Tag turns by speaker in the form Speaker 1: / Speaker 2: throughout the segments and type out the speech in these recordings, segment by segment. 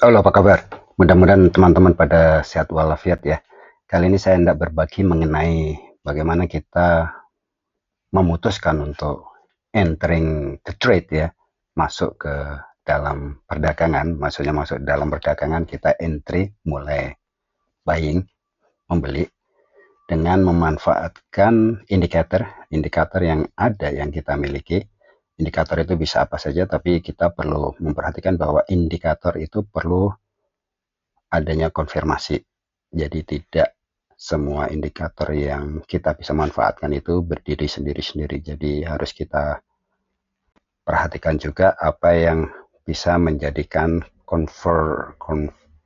Speaker 1: Halo, apa kabar? Mudah-mudahan teman-teman pada sehat walafiat ya. Kali ini saya hendak berbagi mengenai bagaimana kita memutuskan untuk entering the trade ya, masuk ke dalam perdagangan. Maksudnya masuk dalam perdagangan kita entry, mulai buying, membeli dengan memanfaatkan indikator yang ada yang kita miliki. Indikator itu bisa apa saja, tapi kita perlu memperhatikan bahwa indikator itu perlu adanya konfirmasi. Jadi tidak semua indikator yang kita bisa manfaatkan itu berdiri sendiri-sendiri. Jadi harus kita perhatikan juga apa yang bisa menjadikan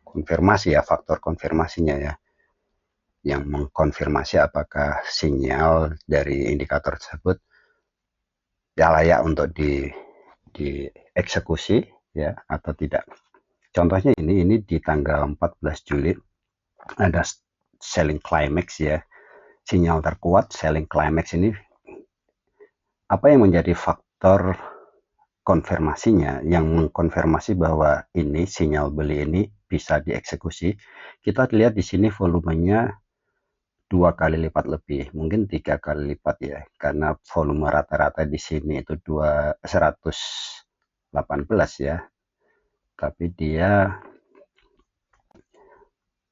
Speaker 1: konfirmasi ya, faktor konfirmasinya ya, yang mengkonfirmasi apakah sinyal dari indikator tersebut ya layak untuk dieksekusi ya atau tidak. Contohnya ini di tanggal 14 Juli ada selling climax ya, sinyal terkuat selling climax ini. Apa yang menjadi faktor konfirmasinya yang mengkonfirmasi bahwa ini sinyal beli ini bisa dieksekusi? Kita lihat di sini volumenya 2 kali lipat lebih, mungkin 3 kali lipat ya, karena volume rata-rata di sini itu 118 ya, tapi dia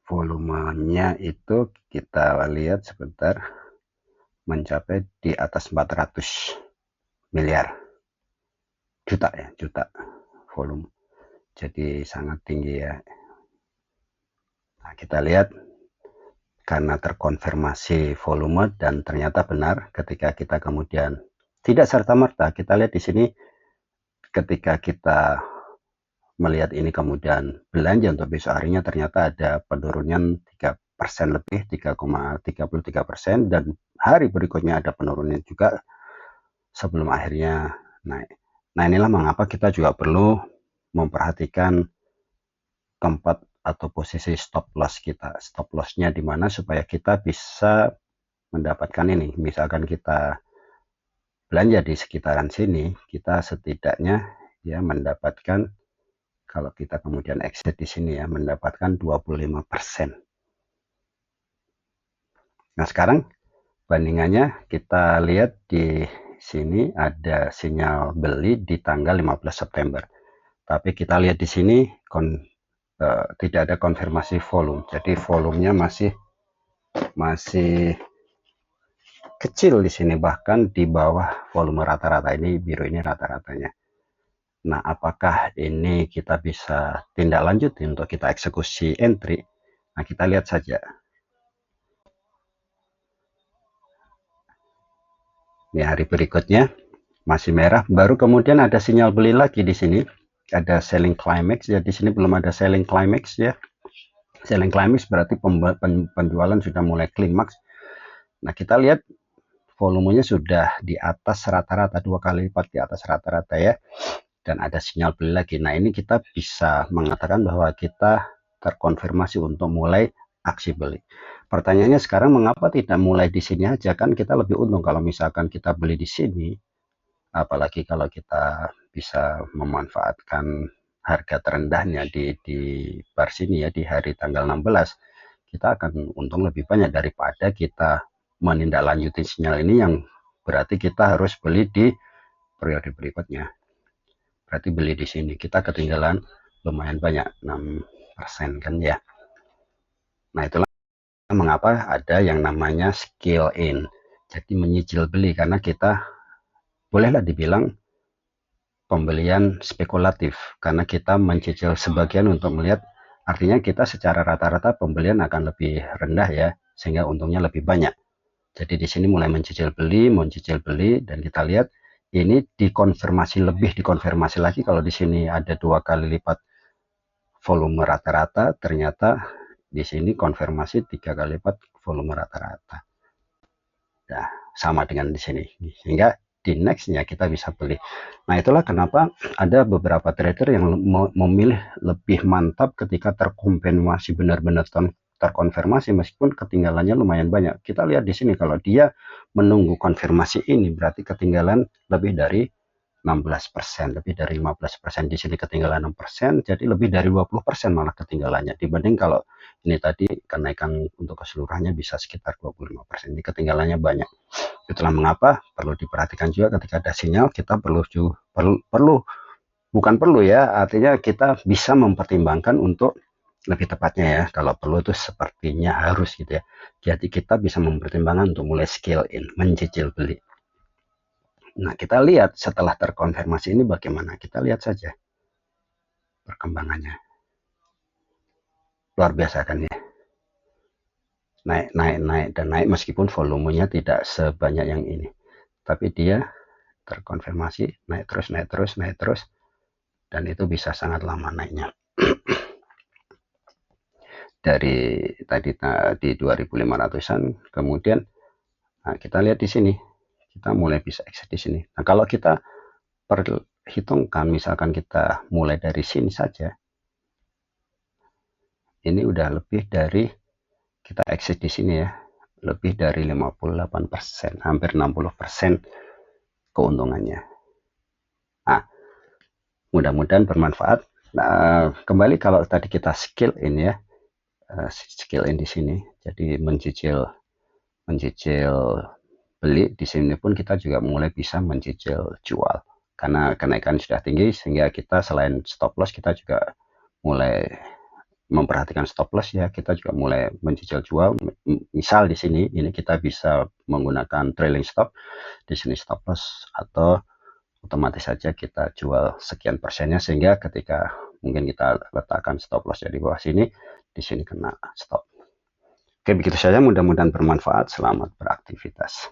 Speaker 1: volumenya itu kita lihat sebentar mencapai di atas 400 miliar juta volume, jadi sangat tinggi ya. Nah, kita lihat karena terkonfirmasi volume dan ternyata benar, ketika kita kemudian tidak serta-merta kita lihat di sini, ketika kita melihat ini kemudian belanja untuk besok harinya, ternyata ada penurunan 3% lebih, 3,33%, dan hari berikutnya ada penurunan juga sebelum akhirnya naik. Nah, inilah mengapa kita juga perlu memperhatikan tempat atau posisi stop loss kita. Stop lossnya di mana supaya kita bisa mendapatkan ini. Misalkan kita belanja di sekitaran sini, kita setidaknya ya mendapatkan, kalau kita kemudian exit di sini ya, mendapatkan 25%. Nah, sekarang bandingannya kita lihat di sini ada sinyal beli di tanggal 15 September. Tapi kita lihat di sini tidak ada konfirmasi volume. Jadi volumenya masih kecil di sini, bahkan di bawah volume rata-rata. Ini biru, ini rata-ratanya. Nah, apakah ini kita bisa tindak lanjut untuk kita eksekusi entry? Nah, kita lihat saja. Ini hari berikutnya masih merah, baru kemudian ada sinyal beli lagi di sini. Ada selling climax ya, di sini belum ada selling climax ya. Selling climax berarti penjualan sudah mulai klimaks. Nah, kita lihat volumenya sudah di atas rata-rata, 2 kali lipat di atas rata-rata ya, dan ada sinyal beli lagi. Nah, ini kita bisa mengatakan bahwa kita terkonfirmasi untuk mulai aksi beli. Pertanyaannya sekarang, mengapa tidak mulai di sini aja? Kan kita lebih untung kalau misalkan kita beli di sini, apalagi kalau kita bisa memanfaatkan harga terendahnya di bar sini ya, di hari tanggal 16, kita akan untung lebih banyak daripada kita menindaklanjuti sinyal ini, yang berarti kita harus beli di periode berikutnya. Berarti beli di sini kita ketinggalan lumayan banyak, 6% kan ya. Nah, itulah mengapa ada yang namanya scale in, jadi menyicil beli, karena kita bolehlah dibilang pembelian spekulatif, karena kita mencicil sebagian untuk melihat, artinya kita secara rata-rata pembelian akan lebih rendah ya, sehingga untungnya lebih banyak. Jadi di sini mulai mencicil beli, dan kita lihat ini dikonfirmasi lagi. Kalau di sini ada 2 kali lipat volume rata-rata, ternyata di sini konfirmasi 3 kali lipat volume rata-rata. Nah, sama dengan di sini, sehingga di nextnya kita bisa beli. Nah, itulah kenapa ada beberapa trader yang memilih lebih mantap ketika terkonfirmasi, benar-benar terkonfirmasi meskipun ketinggalannya lumayan banyak. Kita lihat di sini, kalau dia menunggu konfirmasi ini berarti ketinggalan lebih dari 16%, lebih dari 15%. Di sini ketinggalan 6%, jadi lebih dari 20% malah ketinggalannya. Dibanding kalau ini tadi kenaikan untuk keseluruhannya bisa sekitar 25%. Ini ketinggalannya banyak. Itulah mengapa perlu diperhatikan juga ketika ada sinyal, kita bukan perlu ya, artinya kita bisa mempertimbangkan untuk lebih tepatnya ya, kalau perlu itu sepertinya harus gitu ya. Jadi kita bisa mempertimbangkan untuk mulai scale in, mencicil beli. Nah, kita lihat setelah terkonfirmasi ini bagaimana. Kita lihat saja perkembangannya. Luar biasa kan ya. Naik dan naik meskipun volumenya tidak sebanyak yang ini. Tapi dia terkonfirmasi naik terus. Dan itu bisa sangat lama naiknya. Dari tadi di 2500-an, kemudian nah, kita lihat di sini, kita mulai bisa exit di sini. Nah, kalau kita perhitungkan, misalkan kita mulai dari sini saja, ini udah lebih dari, kita exit di sini ya, lebih dari 58%, hampir 60% keuntungannya. Nah, mudah-mudahan bermanfaat. Nah, kembali kalau tadi kita skill in ya, skill in di sini, jadi mencicil beli. Di sini pun kita juga mulai bisa mencicil jual karena kenaikan sudah tinggi, sehingga kita selain stop loss kita juga mulai memperhatikan stop loss ya, kita juga mulai mencicil jual. Misal di sini ini kita bisa menggunakan trailing stop, di sini stop loss, atau otomatis saja kita jual sekian persennya, sehingga ketika mungkin kita letakkan stop loss di bawah sini, di sini kena stop. Oke, begitu saja, mudah-mudahan bermanfaat. Selamat beraktivitas.